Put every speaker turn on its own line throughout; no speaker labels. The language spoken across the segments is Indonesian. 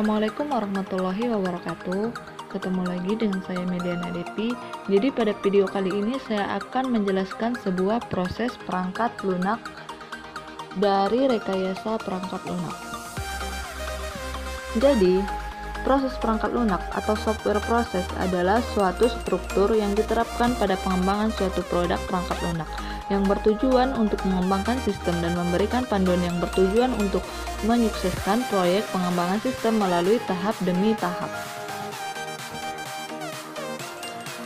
Assalamualaikum warahmatullahi wabarakatuh. Ketemu lagi dengan saya Mediana Depi. Jadi pada video kali ini saya akan menjelaskan sebuah proses perangkat lunak dari rekayasa perangkat lunak. Jadi, proses perangkat lunak atau software proses adalah suatu struktur yang diterapkan pada pengembangan suatu produk perangkat lunak yang bertujuan untuk mengembangkan sistem dan memberikan panduan yang bertujuan untuk menyukseskan proyek pengembangan sistem melalui tahap demi tahap.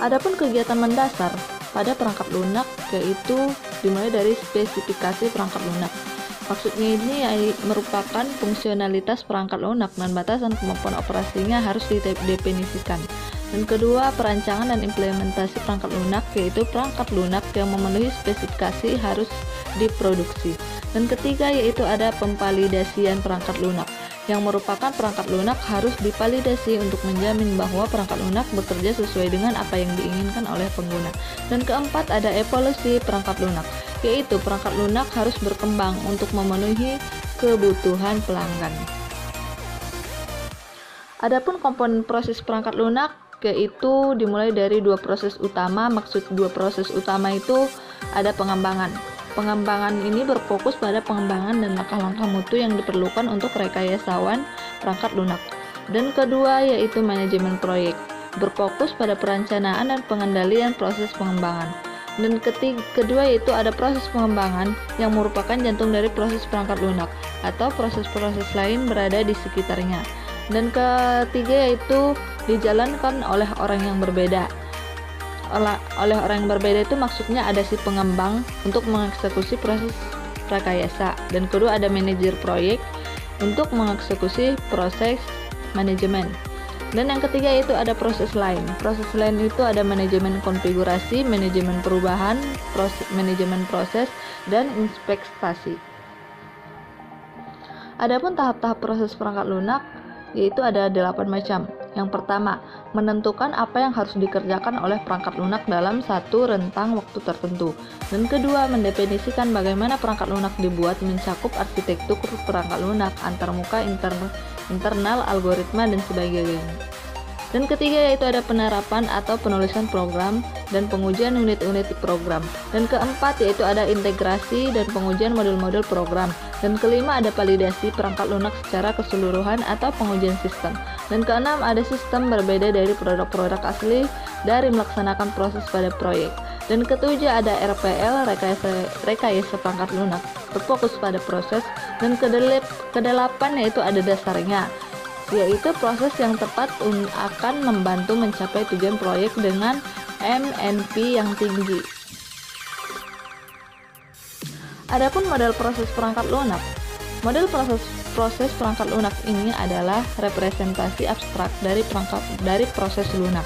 Adapun kegiatan mendasar pada perangkat lunak yaitu dimulai dari spesifikasi perangkat lunak. Maksudnya ini merupakan fungsionalitas perangkat lunak dan batasan kemampuan operasinya harus didefinisikan. Dan kedua, perancangan dan implementasi perangkat lunak, yaitu perangkat lunak yang memenuhi spesifikasi harus diproduksi. Dan ketiga, yaitu ada pemvalidasian perangkat lunak, yang merupakan perangkat lunak harus divalidasi untuk menjamin bahwa perangkat lunak bekerja sesuai dengan apa yang diinginkan oleh pengguna. Dan keempat, ada evolusi perangkat lunak, yaitu perangkat lunak harus berkembang untuk memenuhi kebutuhan pelanggan. Adapun komponen proses perangkat lunak yaitu dimulai dari dua proses utama. Maksud dua proses utama itu ada pengembangan. Pengembangan ini berfokus pada pengembangan dan langkah-langkah mutu yang diperlukan untuk rekayasawan perangkat lunak. Dan kedua yaitu manajemen proyek, berfokus pada perencanaan dan pengendalian proses pengembangan. Dan kedua yaitu ada proses pengembangan yang merupakan jantung dari proses perangkat lunak atau proses-proses lain berada di sekitarnya. Dan ketiga yaitu dijalankan oleh orang yang berbeda. Oleh orang yang berbeda itu maksudnya ada si pengembang untuk mengeksekusi proses rekayasa, dan kedua ada manajer proyek untuk mengeksekusi proses manajemen. Dan yang ketiga itu ada proses lain. Proses lain itu ada manajemen konfigurasi, manajemen perubahan, manajemen proses, dan inspektasi. Adapun tahap-tahap proses perangkat lunak yaitu ada 8 macam. Yang pertama, menentukan apa yang harus dikerjakan oleh perangkat lunak dalam satu rentang waktu tertentu. Dan kedua, mendefinisikan bagaimana perangkat lunak dibuat mencakup arsitektur perangkat lunak, antarmuka, internal, algoritma, dan sebagainya. Dan ketiga yaitu ada penerapan atau penulisan program dan pengujian unit-unit program. Dan keempat yaitu ada integrasi dan pengujian modul-modul program. Dan kelima ada validasi perangkat lunak secara keseluruhan atau pengujian sistem. Dan keenam ada sistem berbeda dari produk-produk asli dari melaksanakan proses pada proyek. Dan ketujuh ada RPL, rekayasa perangkat lunak, berfokus pada proses. Dan kedelapan yaitu ada dasarnya, yaitu proses yang tepat akan membantu mencapai tujuan proyek dengan MNP yang tinggi. Adapun model proses perangkat lunak. Model proses perangkat lunak ini adalah representasi abstrak dari proses lunak.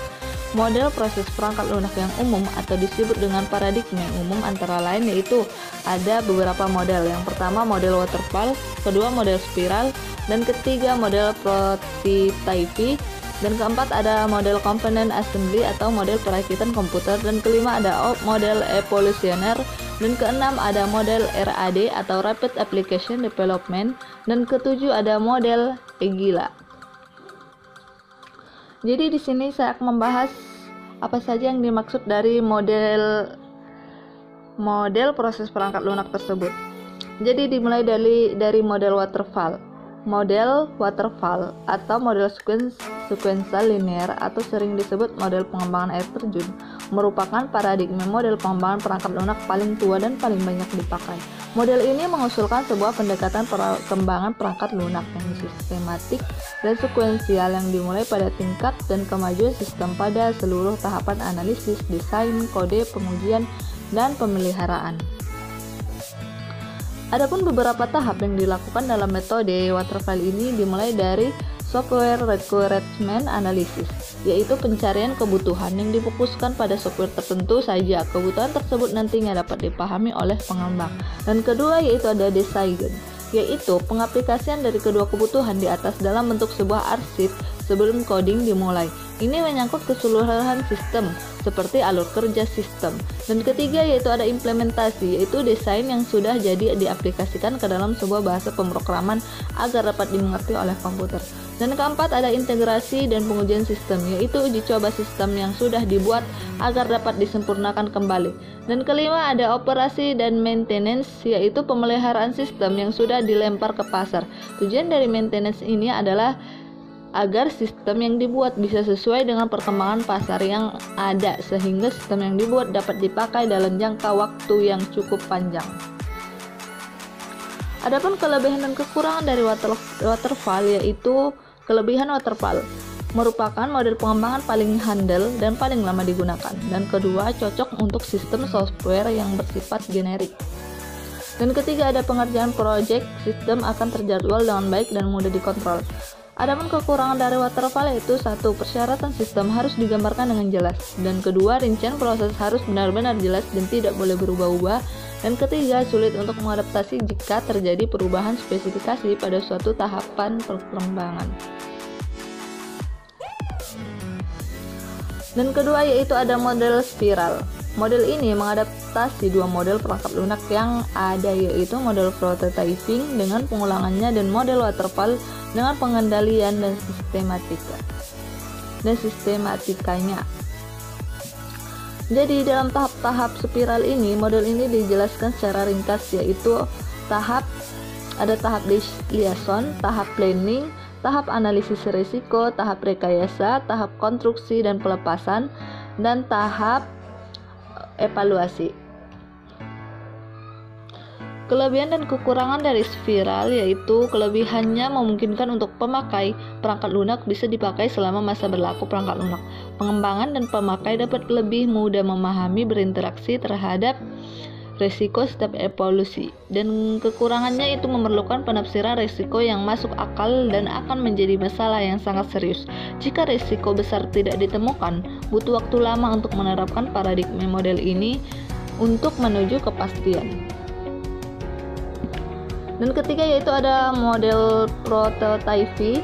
Model proses perangkat lunak yang umum atau disebut dengan paradigma yang umum antara lain yaitu ada beberapa model. Yang pertama model waterfall, kedua model spiral, dan ketiga model prototype, dan keempat ada model component assembly atau model perakitan komputer, dan kelima ada model evolusioner, dan keenam ada model RAD atau rapid application development, dan ketujuh ada model Agile. Jadi di sini saya akan membahas apa saja yang dimaksud dari model proses perangkat lunak tersebut. Jadi dimulai dari model waterfall. Model waterfall atau model sequential linear atau sering disebut model pengembangan air terjun merupakan paradigma model pengembangan perangkat lunak paling tua dan paling banyak dipakai. Model ini mengusulkan sebuah pendekatan perkembangan perangkat lunak yang sistematik dan sekuensial yang dimulai pada tingkat dan kemajuan sistem pada seluruh tahapan analisis, desain, kode, pengujian, dan pemeliharaan. Adapun beberapa tahap yang dilakukan dalam metode waterfall ini dimulai dari software requirement analysis, yaitu pencarian kebutuhan yang difokuskan pada software tertentu saja. Kebutuhan tersebut nantinya dapat dipahami oleh pengembang. Dan kedua yaitu ada design, yaitu pengaplikasian dari kedua kebutuhan di atas dalam bentuk sebuah arsip sebelum coding dimulai. Ini menyangkut keseluruhan sistem seperti alur kerja sistem. Dan ketiga yaitu ada implementasi, yaitu desain yang sudah jadi diaplikasikan ke dalam sebuah bahasa pemrograman agar dapat dimengerti oleh komputer. Dan keempat ada integrasi dan pengujian sistem, yaitu uji coba sistem yang sudah dibuat agar dapat disempurnakan kembali. Dan kelima ada operasi dan maintenance, yaitu pemeliharaan sistem yang sudah dilempar ke pasar. Tujuan dari maintenance ini adalah agar sistem yang dibuat bisa sesuai dengan perkembangan pasar yang ada, sehingga sistem yang dibuat dapat dipakai dalam jangka waktu yang cukup panjang. Adapun kelebihan dan kekurangan dari waterfall, yaitu kelebihan waterfall merupakan model pengembangan paling handal dan paling lama digunakan, dan kedua cocok untuk sistem software yang bersifat generik. Dan ketiga ada pengerjaan proyek sistem akan terjadwal dengan baik dan mudah dikontrol. Adapun kekurangan dari waterfall yaitu satu, persyaratan sistem harus digambarkan dengan jelas, dan kedua rincian proses harus benar-benar jelas dan tidak boleh berubah-ubah, dan ketiga sulit untuk mengadaptasi jika terjadi perubahan spesifikasi pada suatu tahapan perkembangan. Dan kedua yaitu ada model spiral. Model ini mengadaptasi dua model perangkat lunak yang ada, yaitu model prototyping dengan pengulangannya dan model waterfall dengan pengendalian dan sistematikanya. Jadi dalam tahap-tahap spiral ini, model ini dijelaskan secara ringkas, yaitu tahap liaison, tahap planning, tahap analisis risiko, tahap rekayasa, tahap konstruksi dan pelepasan, dan tahap evaluasi. Kelebihan dan kekurangan dari spiral yaitu kelebihannya memungkinkan untuk pemakai perangkat lunak bisa dipakai selama masa berlaku perangkat lunak. Pengembangan dan pemakai dapat lebih mudah memahami berinteraksi terhadap risiko setiap evolusi, dan kekurangannya itu memerlukan penafsiran risiko yang masuk akal dan akan menjadi masalah yang sangat serius. Jika risiko besar tidak ditemukan, butuh waktu lama untuk menerapkan paradigma model ini untuk menuju kepastian. Dan ketiga yaitu ada model prototyping.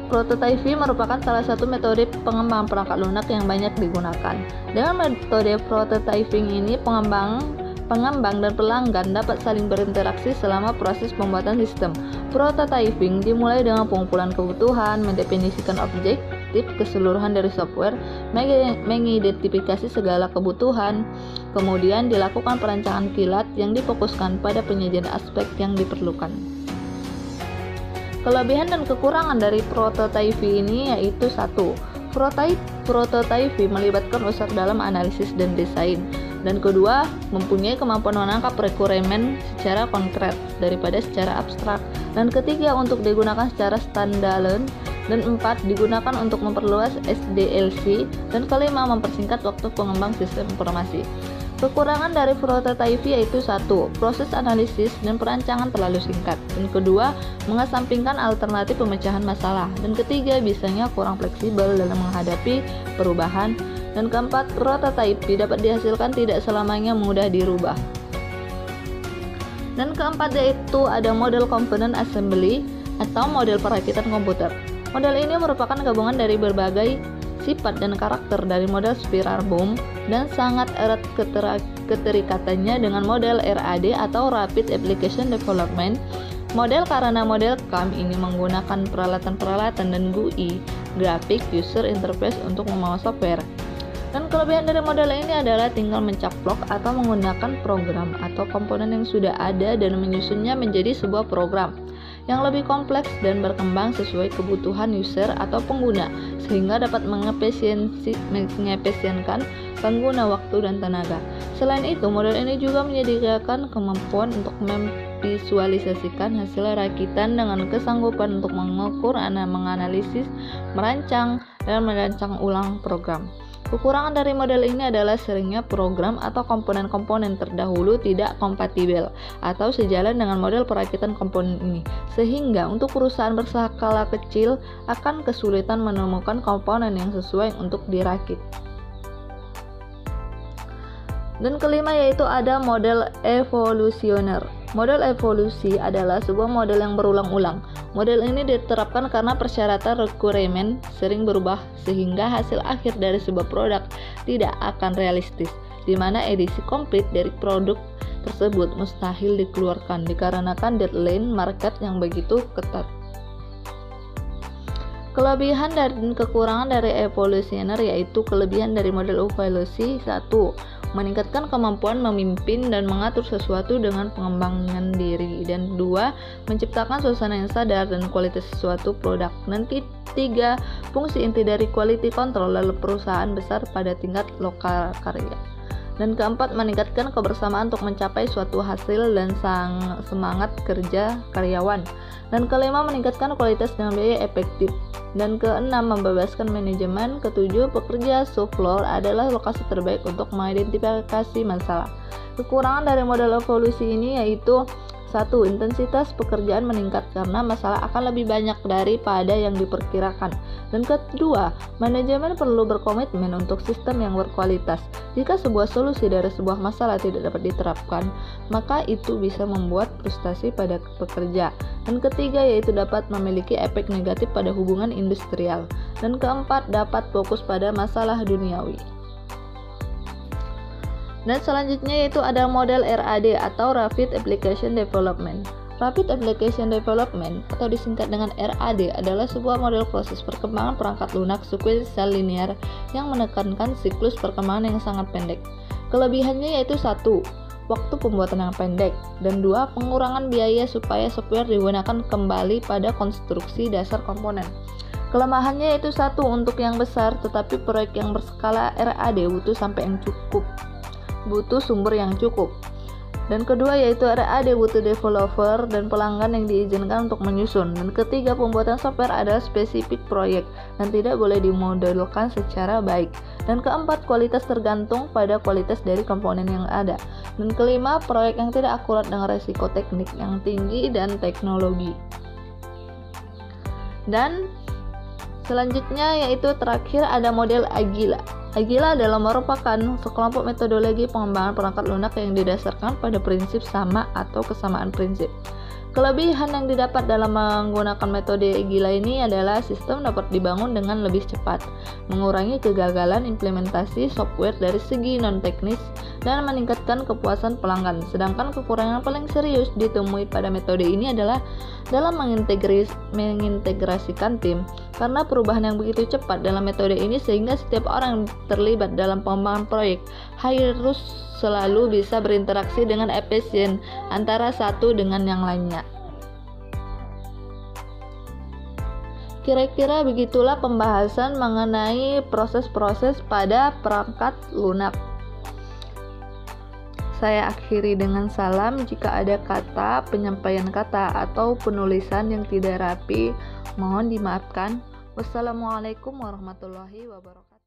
Prototyping merupakan salah satu metode pengembangan perangkat lunak yang banyak digunakan. Dengan metode prototyping ini, pengembang dan pelanggan dapat saling berinteraksi selama proses pembuatan sistem. Prototyping dimulai dengan pengumpulan kebutuhan, mendefinisikan objektif keseluruhan dari software, mengidentifikasi segala kebutuhan, kemudian dilakukan perancangan kilat yang difokuskan pada penyajian aspek yang diperlukan. Kelebihan dan kekurangan dari prototyping ini yaitu satu, prototyping melibatkan unsur dalam analisis dan desain, dan kedua mempunyai kemampuan menangkap requirement secara konkret daripada secara abstrak, dan ketiga untuk digunakan secara standalone, dan empat digunakan untuk memperluas SDLC, dan kelima mempersingkat waktu pengembang sistem informasi. Kekurangan dari prototyping yaitu satu, proses analisis dan perancangan terlalu singkat, dan kedua mengesampingkan alternatif pemecahan masalah, dan ketiga bisanya kurang fleksibel dalam menghadapi perubahan, dan keempat prototyping dapat dihasilkan tidak selamanya mudah dirubah. Dan keempat yaitu ada model component assembly atau model perakitan komputer. Model ini merupakan gabungan dari berbagai sifat dan karakter dari model spiral boom dan sangat erat keterikatannya dengan model RAD atau Rapid Application Development model, karena model CAM ini menggunakan peralatan-peralatan dan GUI Graphic User Interface untuk membawa software. Dan kelebihan dari model ini adalah tinggal mencaplok atau menggunakan program atau komponen yang sudah ada dan menyusunnya menjadi sebuah program yang lebih kompleks dan berkembang sesuai kebutuhan user atau pengguna, sehingga dapat mengefisienkan pengguna waktu dan tenaga. Selain itu, model ini juga menyediakan kemampuan untuk memvisualisasikan hasil rakitan dengan kesanggupan untuk mengukur, menganalisis, merancang, dan merancang ulang program. Kekurangan dari model ini adalah seringnya program atau komponen-komponen terdahulu tidak kompatibel atau sejalan dengan model perakitan komponen ini, sehingga untuk perusahaan berskala kecil akan kesulitan menemukan komponen yang sesuai untuk dirakit. Dan kelima yaitu ada model evolusioner. Model evolusi adalah sebuah model yang berulang-ulang. Model ini diterapkan karena persyaratan requirement sering berubah sehingga hasil akhir dari sebuah produk tidak akan realistis, di mana edisi komplit dari produk tersebut mustahil dikeluarkan dikarenakan deadline market yang begitu ketat. Kelebihan dan kekurangan dari evolusioner yaitu kelebihan dari model evolusi: 1. Meningkatkan kemampuan memimpin dan mengatur sesuatu dengan pengembangan diri, dan 2. Menciptakan suasana yang sadar dan kualitas suatu produk. Dan 3. Fungsi inti dari quality control lalu perusahaan besar pada tingkat lokal karya. Dan 4. Meningkatkan kebersamaan untuk mencapai suatu hasil dan semangat kerja karyawan. Dan 5. Meningkatkan kualitas dan biaya efektif. Dan 6. Membebaskan manajemen. 7. Pekerja shop floor adalah lokasi terbaik untuk mengidentifikasi masalah. Kekurangan dari model evolusi ini yaitu: 1. Intensitas pekerjaan meningkat karena masalah akan lebih banyak daripada yang diperkirakan. Dan kedua, manajemen perlu berkomitmen untuk sistem yang berkualitas. Jika sebuah solusi dari sebuah masalah tidak dapat diterapkan, maka itu bisa membuat frustasi pada pekerja. Dan ketiga, yaitu dapat memiliki efek negatif pada hubungan industrial. Dan keempat, dapat fokus pada masalah duniawi. Dan selanjutnya yaitu ada model RAD atau Rapid Application Development. Rapid Application Development atau disingkat dengan RAD adalah sebuah model proses perkembangan perangkat lunak sekuensial linear yang menekankan siklus perkembangan yang sangat pendek. Kelebihannya yaitu: 1. Waktu pembuatan yang pendek, dan 2. Pengurangan biaya supaya software digunakan kembali pada konstruksi dasar komponen. Kelemahannya yaitu: 1. Untuk yang besar tetapi proyek yang berskala RAD butuh sumber yang cukup. Dan kedua yaitu RAD butuh developer dan pelanggan yang diizinkan untuk menyusun. Dan ketiga, pembuatan software adalah spesifik proyek dan tidak boleh dimodelkan secara baik. Dan keempat, kualitas tergantung pada kualitas dari komponen yang ada. Dan kelima, proyek yang tidak akurat dengan resiko teknik yang tinggi dan teknologi. Dan selanjutnya yaitu terakhir ada model Agila. Agila adalah merupakan sekelompok metodologi pengembangan perangkat lunak yang didasarkan pada prinsip sama atau kesamaan prinsip. Kelebihan yang didapat dalam menggunakan metode Agila ini adalah sistem dapat dibangun dengan lebih cepat, mengurangi kegagalan implementasi software dari segi non-teknis, dan meningkatkan kepuasan pelanggan. Sedangkan kekurangan paling serius ditemui pada metode ini adalah dalam mengintegrasikan tim, karena perubahan yang begitu cepat dalam metode ini sehingga setiap orang yang terlibat dalam pengembangan proyek harus selalu bisa berinteraksi dengan efisien antara satu dengan yang lainnya. Kira-kira begitulah pembahasan mengenai proses-proses pada perangkat lunak. Saya akhiri dengan salam. Jika ada kata, penyampaian kata, atau penulisan yang tidak rapi, mohon dimaafkan. Wassalamualaikum warahmatullahi wabarakatuh.